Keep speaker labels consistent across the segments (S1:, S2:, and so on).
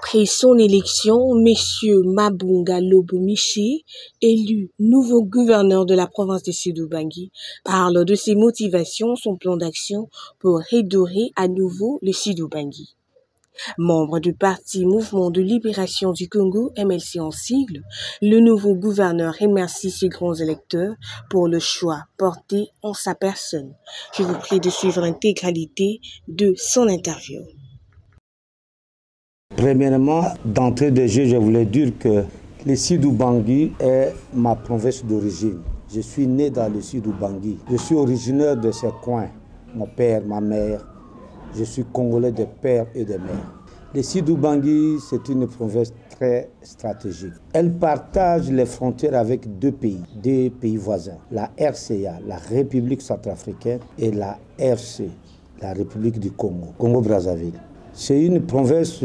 S1: Après son élection, M. Mabunga Lobo-Miché, élu nouveau gouverneur de la province de Sud-Ubangi, parle de ses motivations, son plan d'action pour redorer à nouveau le Sud-Ubangi. Membre du parti Mouvement de Libération du Congo, MLC en sigle, le nouveau gouverneur remercie ses grands électeurs pour le choix porté en sa personne. Je vous prie de suivre l'intégralité de son interview.
S2: Premièrement, d'entrée de jeu, je voulais dire que le Sud-Ubangi est ma province d'origine. Je suis né dans le Sud-Ubangi. Je suis originaire de ce coin. Mon père, ma mère. Je suis congolais de père et de mère. Le Sud-Ubangi, c'est une province très stratégique. Elle partage les frontières avec deux pays voisins. La RCA, la République centrafricaine, et la RC, la République du Congo, Congo-Brazzaville. C'est une province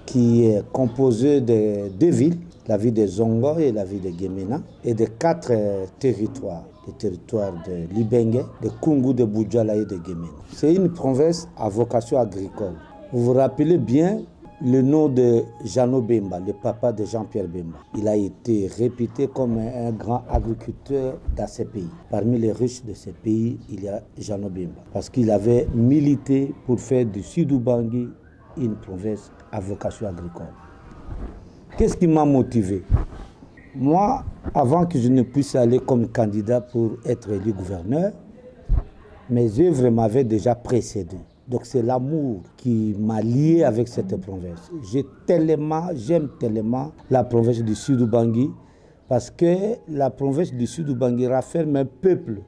S2: qui est composée de deux villes, la ville de Zongo et la ville de Gemena, et de quatre territoires. Les territoires de Libenge, de Kungu, de Boudjala et de Gemena. C'est une province à vocation agricole. Vous vous rappelez bien le nom de Jeannot Bemba, le papa de Jean-Pierre Bemba. Il a été réputé comme un grand agriculteur dans ces pays. Parmi les riches de ces pays, il y a Jeannot Bemba. Parce qu'il avait milité pour faire du Sud-Ubangi une province à vocation agricole. Qu'est-ce qui m'a motivé? Moi, avant que je ne puisse aller comme candidat pour être élu gouverneur, mes œuvres m'avaient déjà précédé. Donc c'est l'amour qui m'a lié avec cette province. J'aime tellement la province du Sud-Ubangi parce que la province du Sud-Ubangi rafferme un peuple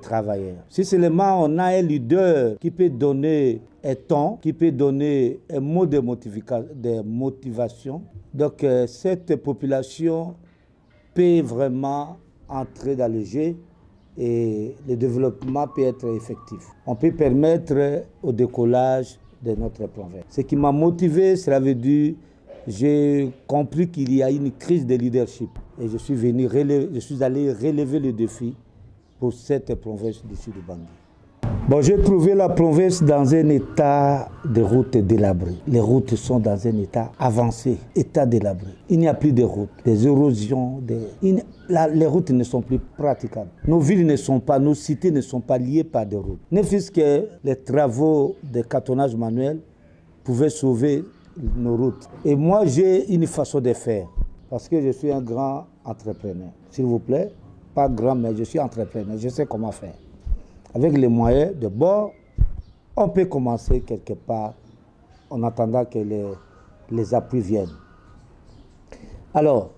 S2: travailleur. Si seulement on a un leader qui peut donner un ton, qui peut donner un mot de motivation, donc cette population peut vraiment entrer dans le jeu et le développement peut être effectif. On peut permettre au décollage de notre province. Ce qui m'a motivé, cela veut dire j'ai compris qu'il y a une crise de leadership et je suis allé relever le défi pour cette province du Sud-Ubangi. Bon, j'ai trouvé la province dans un état de routes délabrées. Les routes sont dans un état avancé, état délabré. Il n'y a plus de routes, des érosions, les routes ne sont plus praticables. Nos villes nos cités ne sont pas liées par des routes. Ne fût-ce que les travaux de cartonnage manuel pouvaient sauver nos routes. Et moi, j'ai une façon de faire, parce que je suis un grand entrepreneur. S'il vous plaît, pas grand, mais je suis entrepreneur, je sais comment faire. Avec les moyens de bord, on peut commencer quelque part en attendant que les appuis viennent. Alors,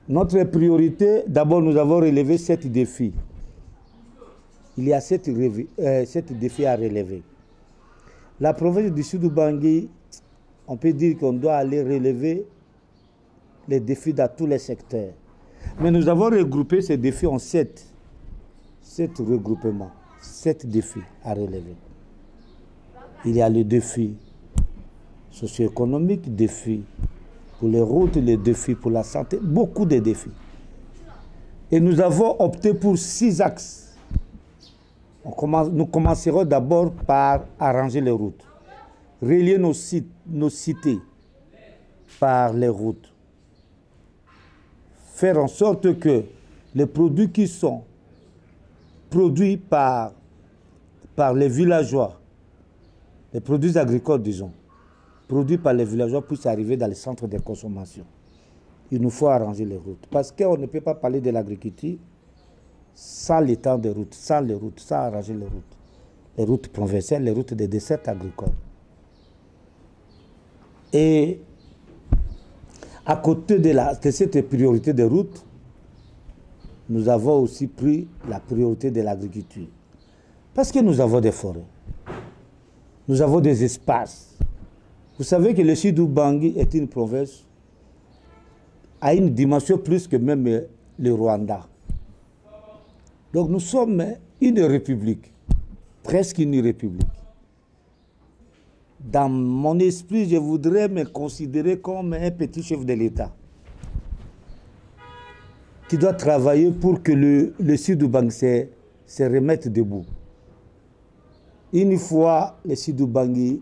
S2: notre priorité, d'abord nous avons relevé 7 défis. Il y a 7 défis à relever. La province du Sud-Ubangi, on peut dire qu'on doit aller relever les défis dans tous les secteurs. Mais nous avons regroupé ces défis en 7 regroupements. 7 défis à relever. Il y a le défi socio-économique, défi pour les routes, les défis pour la santé, beaucoup de défis. Et nous avons opté pour 6 axes. Nous commencerons d'abord par arranger les routes, relier nos cités par les routes, faire en sorte que les produits qui sont produits par les villageois, les produits agricoles, disons, produits par les villageois puissent arriver dans les centres de consommation. Il nous faut arranger les routes. Parce qu'on ne peut pas parler de l'agriculture sans l'étang de routes, sans les routes, sans arranger les routes. Les routes provinciales, les routes des dessertes agricoles. Et à côté de cette priorité de routes, nous avons aussi pris la priorité de l'agriculture. Parce que nous avons des forêts. Nous avons des espaces. Vous savez que le Sud-Ubangi est une province à une dimension plus que même le Rwanda. Donc nous sommes une république, presque une république. Dans mon esprit, je voudrais me considérer comme un petit chef de l'État qui doit travailler pour que le Sud-Ubangi se remette debout. Une fois le Sud-Ubangi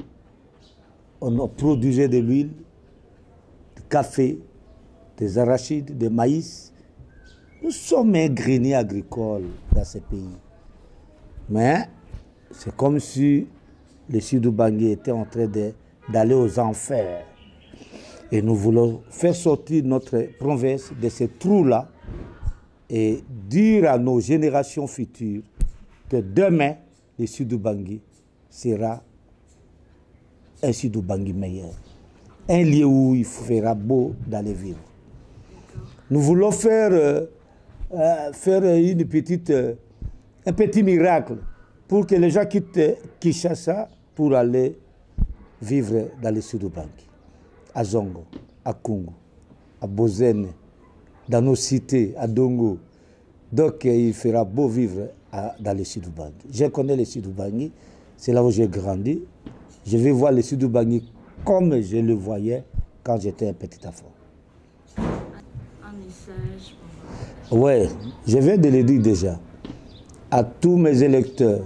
S2: on produisait de l'huile, du café, des arachides, des maïs. Nous sommes un grenier agricole dans ce pays. Mais c'est comme si le Sud-Ubangi était en train d'aller aux enfers. Et nous voulons faire sortir notre province de ce trou-là et dire à nos générations futures que demain, le Sud-Ubangi sera un Sud-Ubangi meilleur. Un lieu où il fera beau d'aller vivre. Nous voulons faire un petit miracle pour que les gens quittent Kinshasa pour aller vivre dans le Sud-Ubangi, à Zongo, à Kungu, à Bozene, dans nos cités, à Dongo. Donc il fera beau vivre dans le Sud-Ubangi. Je connais le Sud-Ubangi, c'est là où j'ai grandi. Je vais voir le Sud-Ubangi comme je le voyais quand j'étais un petit enfant.
S3: Un message
S2: Oui, je viens de le dire déjà. À tous mes électeurs,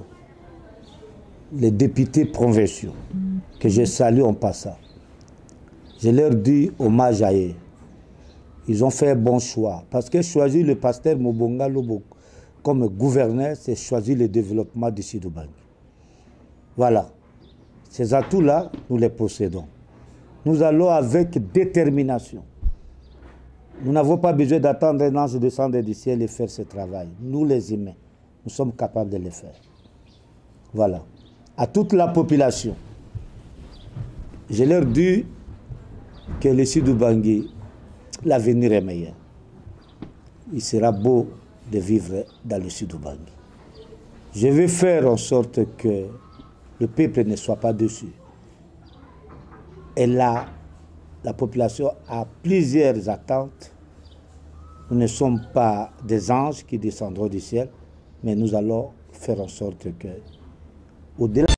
S2: les députés provinciaux, que je salue en passant, je leur dis hommage à eux. Ils ont fait un bon choix. Parce que choisir le pasteur Mobonga Lobo comme gouverneur, c'est choisir le développement du Sud-Ubangi. Voilà. Ces atouts-là, nous les possédons. Nous allons avec détermination. Nous n'avons pas besoin d'attendre un ange descendre du ciel et faire ce travail. Nous, les humains, nous sommes capables de le faire. Voilà. À toute la population, je leur dis que le Sud-Ubangi, l'avenir est meilleur. Il sera beau de vivre dans le Sud-Ubangi. Je vais faire en sorte que le peuple ne soit pas dessus. Et là, la population a plusieurs attentes. Nous ne sommes pas des anges qui descendront du ciel, mais nous allons faire en sorte que, au-delà